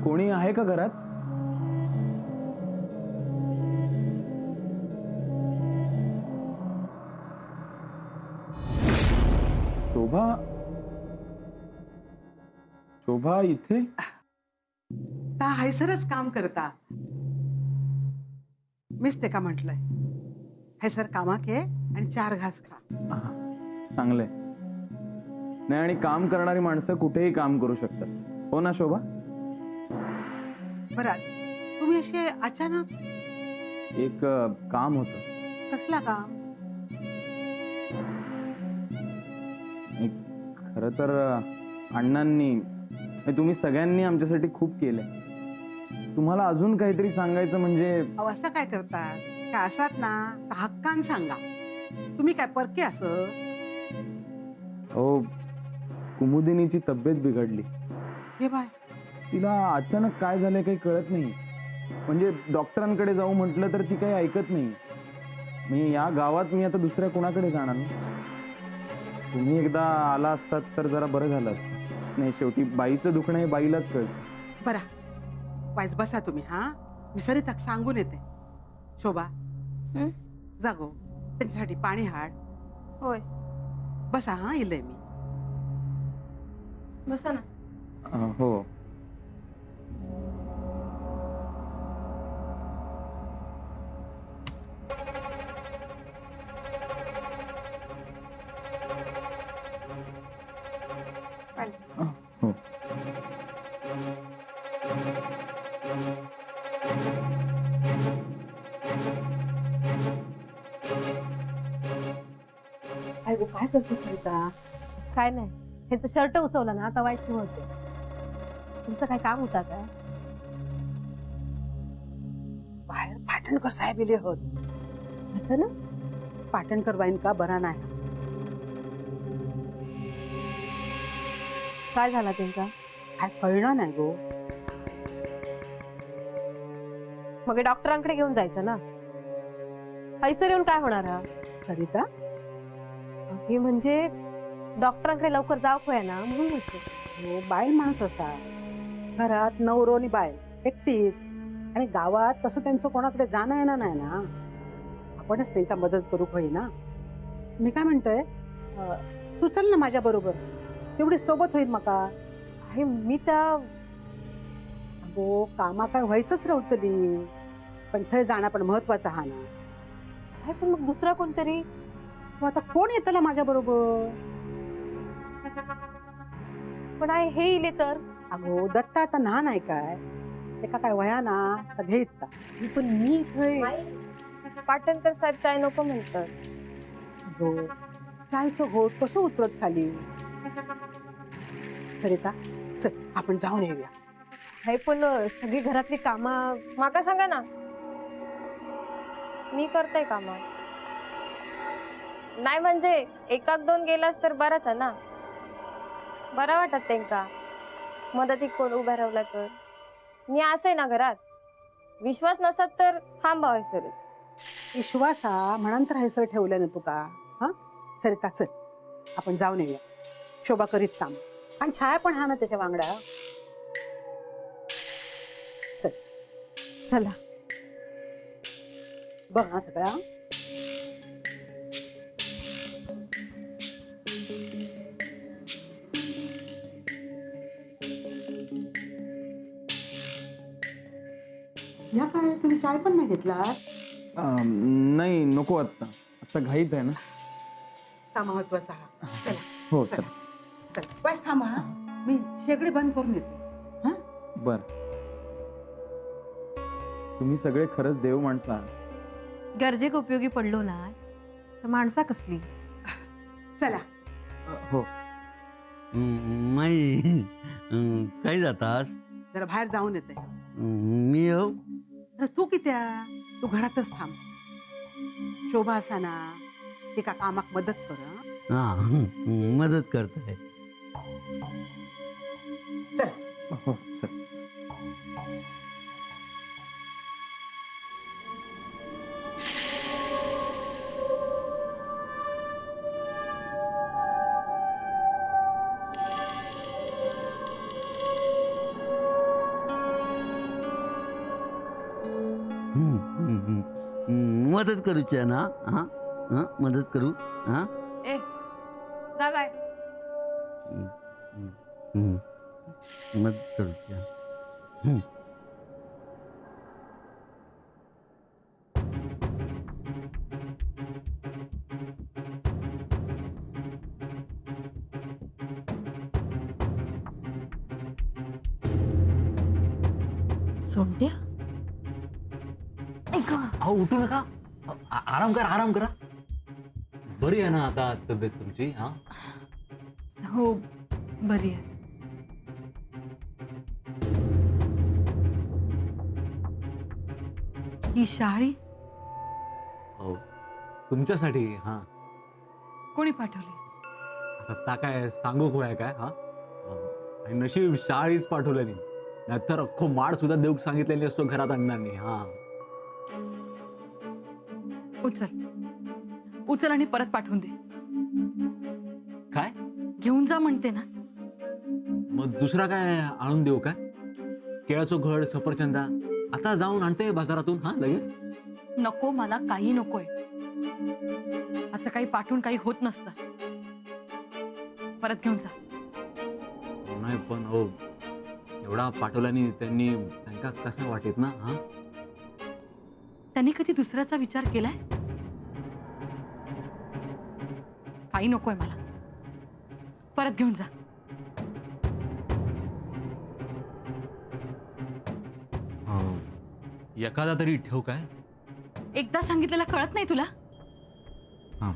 कोणी आहे का घरात? शोभा, शोभा इथे? ता हैसरच काम करता. मीच ते का म्हटलंय, हैसर कामाक ये आणि 4 घास खा. चांगलंय. नाही, आणि काम करणारी माणसं कुठेही काम करू शकतात, हो ना शोभा? बरं, तुम्ही असे अचानक? एक काम होतं. कसला काम? खरं तर अण्णांनी, तुम्ही सगळ्यांनी आमच्यासाठी खूप केलंय. तुम्हाला अजून काहीतरी सांगायचं म्हणजे? अवस्था काय करतात, काय असात ना तर हक्कान सांगा. तुम्ही काय परके असं? हो, कुमुदिनीची तब्येत बिघडली. हे बाय, तिला अचानक काय झालंय काही कळत नाही. म्हणजे डॉक्टरांकडे जाऊ म्हटलं तर ती काही ऐकत नाही. मी या गावात आता दुसऱ्या कोणाकडे जाणार? तुम्ही एकदा आला असतात तर जरा बरं झालं असतं. नाही, शेवटी बाईचं दुखणं हे बाईलाच कळतं. बरा वाईज बसा तुम्ही. हा, मी सरिताक सांगून येते. शोभा, जागो, त्यांच्यासाठी पाणी हाड. होय, बसा. हा, इलय मी. बसा ना. हो. हो. काय करतो सरिता? काय नाही, ह्याचं शर्ट उसवलं ना आता वाईट होते. तुमचं काय काम होता काय? बाहेर पाटणकर साहेब इले होत. असं ना? पाटणकर बाईन का बरा नाही. काय झाला त्यांचा? काय कळलं नाही गो. मग डॉक्टरांकडे घेऊन जायचं ना. हैसर येऊन काय होणार? सरिता, हे म्हणजे डॉक्टरांकडे लवकर जाऊ खोया ना म्हणून म्हटलं. हो, बाईल माणूस असा. घरात नवरो आणि बाईल एकटीच, आणि गावात तसं त्यांचं कोणाकडे जाणं येणं नाही ना. आपणच त्यांना मदत करू होई ना. मी काय म्हणतोय, तू चल ना माझ्या बरोबर, तेवढी सोबत होईल मका. हे मी तर अगो, कामा काय व्हायतच राहतली, पण थंय जाणं पण महत्वाचं हा ना. आहे, पण मग दुसरा कोणतरी. मग आता कोण येतला माझ्या बरोबर? पण आहे हे इले तर. अगो, दत्ता आता लहान आहे काय, एका काय वया ना तर घेत. पण मी इथे पाटणकर साहेब काय नको म्हणतात. अगो, चायचं घोट कसं उतरत खाली. सरिता, चल आपण जाऊन येऊया. हे पण सगळी घरातली कामा माका सांगा ना, मी करते कामा. नाही म्हणजे एकाक दोन गेलास तर बराच आहे ना. बरा वाटत त्यांका मदतीक कोण उभा राहिला तर. मी असं ना घरात, विश्वास नसत तर थांबा सर. विश्वास हा म्हणून तर हैसर ठेवलं ना तुका. हा, सरिता चल आपण जाऊन येऊया. शोभा करीत काम, आणि छाया पण हा ना त्याच्या वांगडा. चल. चला. बघ हा सगळा. या काय, तुम्ही चाय पण नाही घेतला? नाही, नको, आता घाईत आहे ना. का महत्वाचा हा. चला. हो, चला चल. बस थांबा, मी शेगडी बंद करून येते. हा, बर. तुम्ही सगळे खरंच देव माणसं आहात. गरजेक उपयोगी पडलो ना तर माणसा कसली. चला. हो. माई, काय जातास? जरा बाहेर जाऊन येते. मी येऊ? अरे तू कित्या, तू घरातच थांब. शोभा असा ना एका कामाक मदत कर. हा, मदत करताय. चल. हो, चल. मदत करूच्या ना हा हा मदत करू हा ए जा बाय. मदत करूच्या सोंट्या अहो उठू नका. आराम करा आराम करा. बरी आहे ना आता तब्येत तुमची? हा हो बरी आहे. ही शाळी हो तुमच्यासाठी. हा कोणी पाठवली? आता ता काय सांगू काय काय. हा आणि नशीब शाळीच पाठवलेली, नाहीतर अख्खो माड सुद्धा देऊ सांगितलेली असतो घरात आणणार नाही. हा उचल उचल आणि परत पाठवून दे. काय घेऊन जा म्हणते ना. मग दुसरा काय आणून देऊ काय? केळाचं घड, सफरचंदा आता जाऊन आणते बाजारातून. हा लगेच नको, मला काही नकोय. असं काही पाठवून काही होत नसतं. परत घेऊन जा. नाही पण हो एवढा पाठवल्याने त्यांना कसं वाटेत ना. हा त्यांनी कधी दुसऱ्याचा विचार केलाय? काही नकोय मला. परत घेऊन जा. एखादा तरी ठेव काय. एकदा सांगितलेलं कळत नाही तुला? हा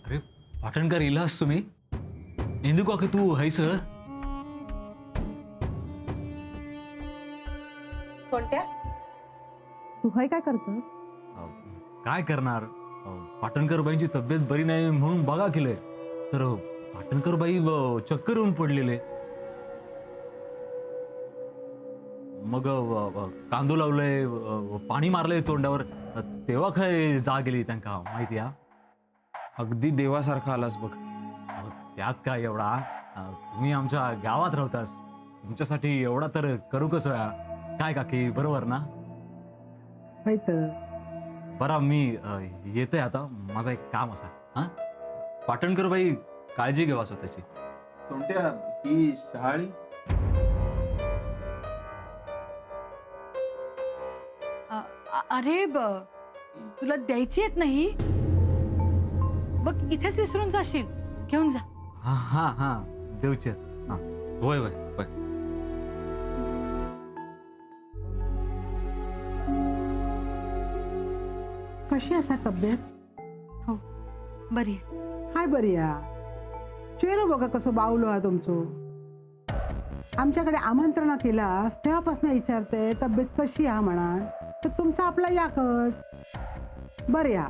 अरे पाटणकर इलास तुम्ही? इंदू काकी तू है सर? कोणत्या तू हाय काय करतोस? काय करणार, पाटणकर बाईंची तब्येत बरी नाही म्हणून बघा केलंय. तर पाटणकर बाई चक्कर येऊन पडलेले. मग कांदू लावलंय, पाणी मारलंय तोंडावर, तेव्हा काय जा गेली त्यांना माहिती. हा अगदी देवासारखा आलास बघ. त्यात काय एवढा. तुम्ही आमच्या गावात राहतास, तुमच्यासाठी एवढा तर करू कसं काय काकी, बरोबर ना? बरं मी येते आता, माझा एक काम असा. हा पाटणकर बाई काळजी घेवा स्वतःची. सोंट्या ही शहाळी अरे तुला द्यायची येत नाही? बघ इथेच विसरून जाशील. घेऊन जा. हा हा हा देवचे. हा होय होय होय. कशी असा तब्येत? हो बरी आहे. हाय बरी या. चेहरा बघा कसं बावलो हा तुमचं. आमच्याकडे आमंत्रण केलास तेव्हापासून विचारते तब्येत कशी आहे म्हणा. तर तुमचा आपला याकच बरं या.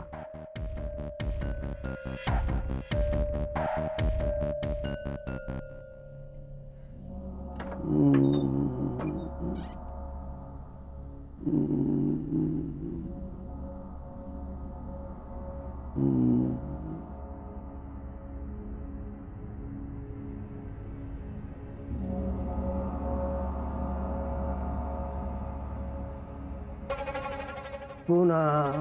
पुन्हा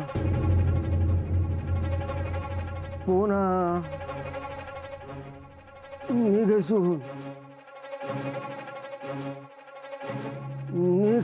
पुन्हा निघसून निघ.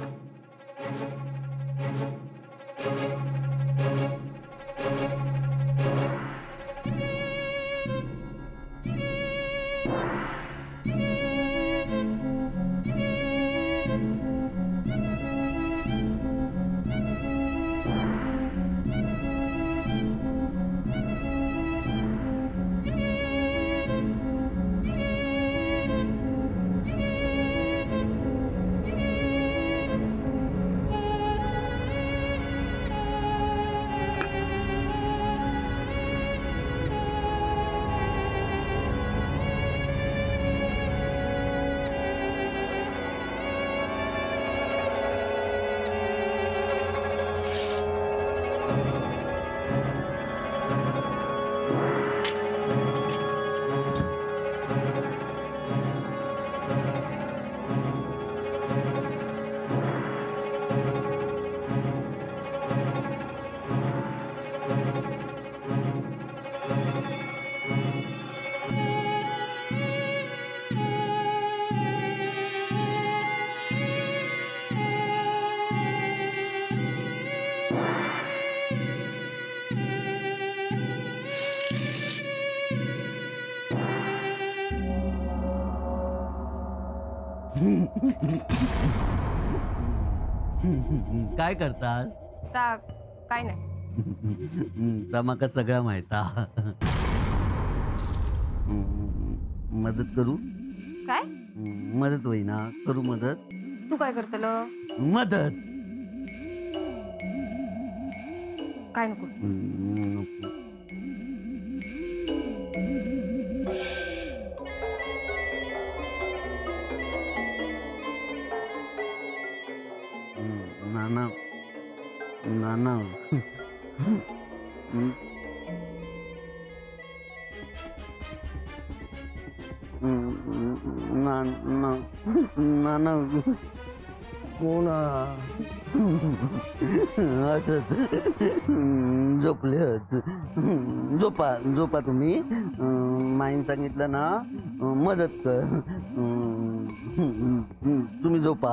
काय करतात? ता काय नाही. तमाका सगळा माहिता. मदत करू? काय मदत होईना, करू मदत? तू काय करतलो? मदत काय नको. नको. नाना नाना नाना कोण असंच झोपले झोपा झोपा तुम्ही. माईन सांगितलं ना मदत कर. तुम्ही झोपा.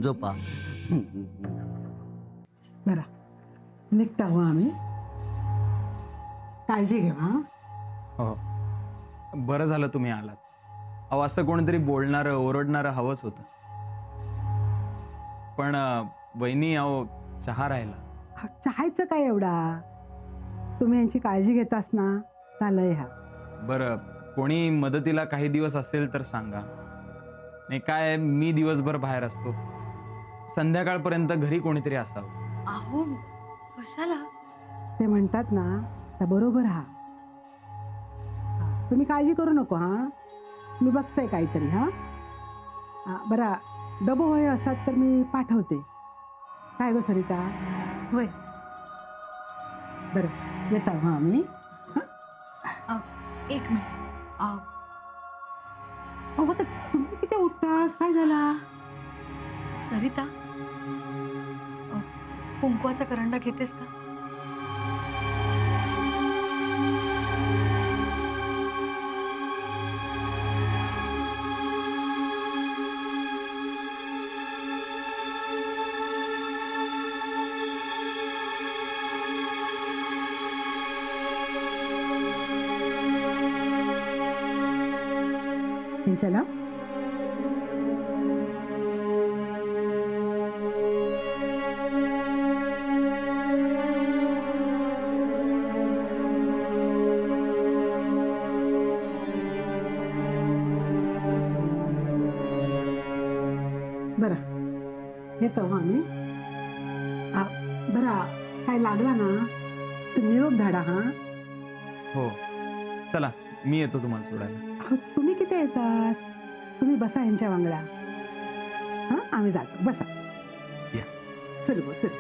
झोपा. बरं निघता हो आम्ही. काळजी घ्या हा. हो बरं झालं तुम्ही आलात. अहो असं कोणीतरी बोलणारं ओरडणारं हवंच होतं. पण वहिनी अहो चहा राहिला. हा, चहायचं काय एवढा. तुम्ही यांची काळजी घेतास ना झालंय हा. बरं कोणी मदतीला काही दिवस असेल तर सांगा. नाही काय मी दिवसभर बाहेर असतो. संध्याकाळपर्यंत घरी कोणीतरी असावं. अहो कशाला? ते म्हणतात ना त्या बरोबर हा. तुम्ही काळजी करू नको हा. मी बघते काहीतरी हा. बरा डबो होय असतात तर मी पाठवते. काय गो सरिता? होय. बरं येता हा मी. एक मिनिट. अहो तर तुम्ही किती उठतास? काय झाला? सरिता, कुंकवाचा करंडा घेतेस का? चला बरं येतो हा मी. बरा काय लागला ना तर निरोप धाडा हा. हो चला मी येतो तुम्हाला सोडायला. अहो, तुम्ही किती येतास? तुम्ही बसा यांच्या वांगडा. हा आम्ही जातो. बसा. या. चल गो चल.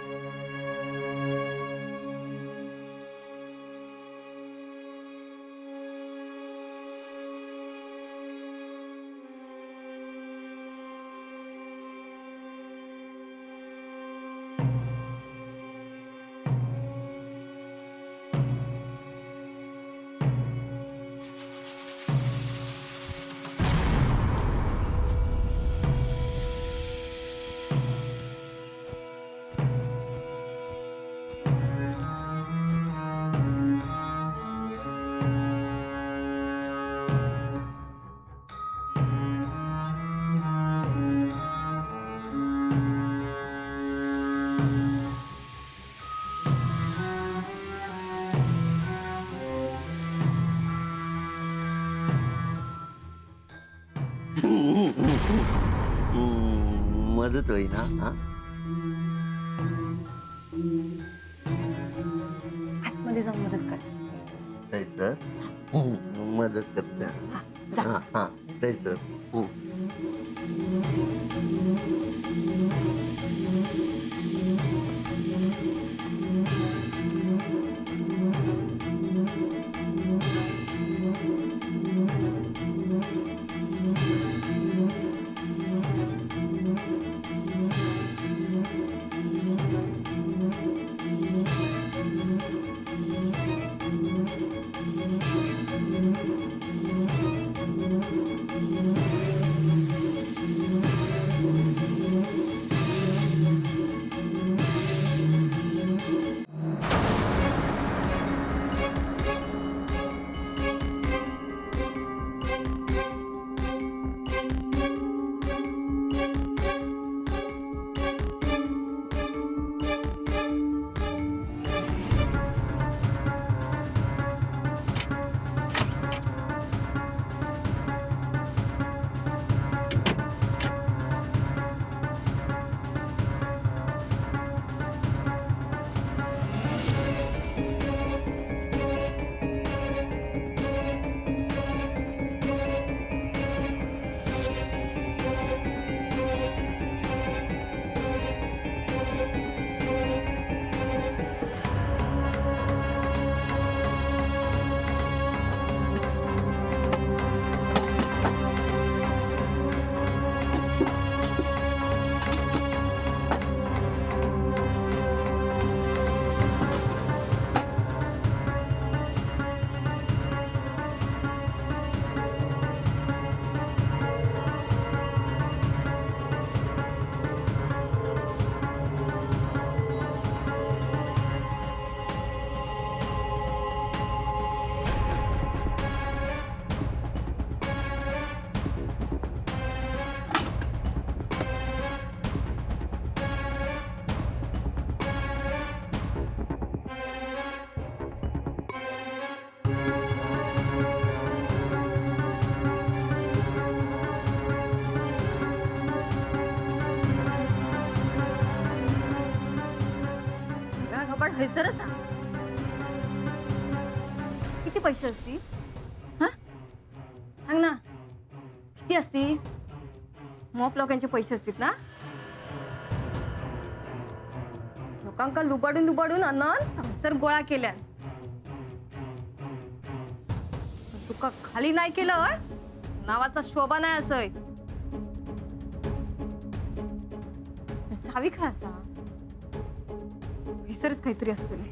मदत होईना. हा आतमध्ये जाऊन मदत कर. काय सर मदत करते. जा. हा हा काय सर. सरच सांग. किती पैसे असतील? हा सांग ना, किती असतील? मॉप लोकांचे पैसे असतील ना. लोकांका लुबाडून लुबाडून अनंत सर गोळा केल्या. तुका खाली नाही केलं नावाचा शोभा नाही असय. चावी काय असा विसरच काहीतरी असतील.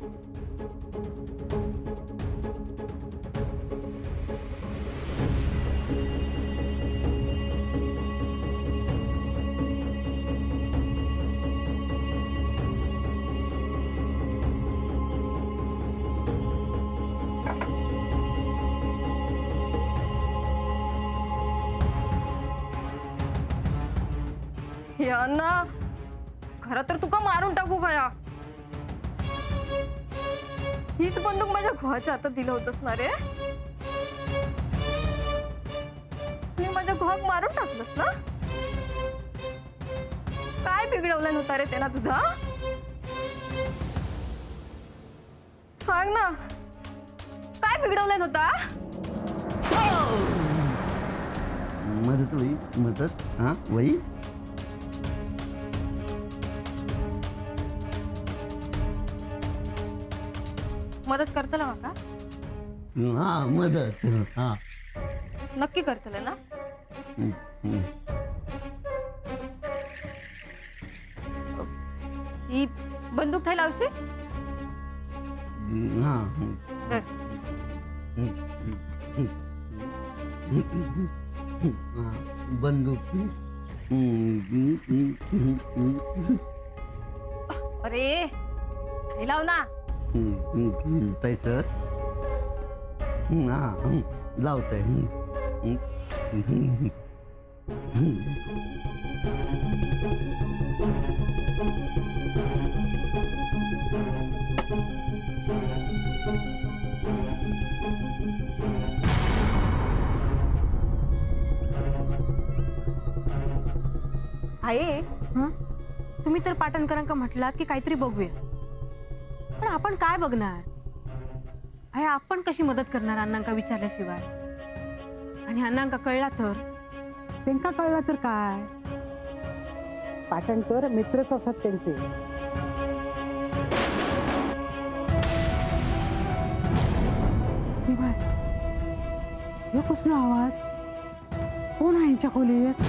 यांना खरं तर तुका मारून टाकू खया. हीच बंदूक माझ्या घोवाच्या हातात दिलं होतस ना रे. मी माझ्या घोवाक मारून टाकलंस ना. काय बिघडवलं नव्हता रे त्यांना तुझा. सांग ना काय बिघडवलं नव्हता. मदत होई मदत हा वही मदत करतला माका. हा मदत हा नक्की करतले ना. हम्म, हम्म. ही बंदूक थंय लावशी. हा धर. हा, बंदूक अरे थंय लाव ना. तैसर हा लावतंय आहे तुम्ही तर पाटणकरांका म्हटलात की काहीतरी बघूया, पण आपण काय बघणार आहे? आपण कशी मदत करणार अण्णांका विचारल्याशिवाय? आणि अण्णांका कळला तर? त्यांना कळला तर काय. पाटणकर मित्रच असतात त्यांचे. हे कसला आवाज? कोण आहे यांच्या खोलीत?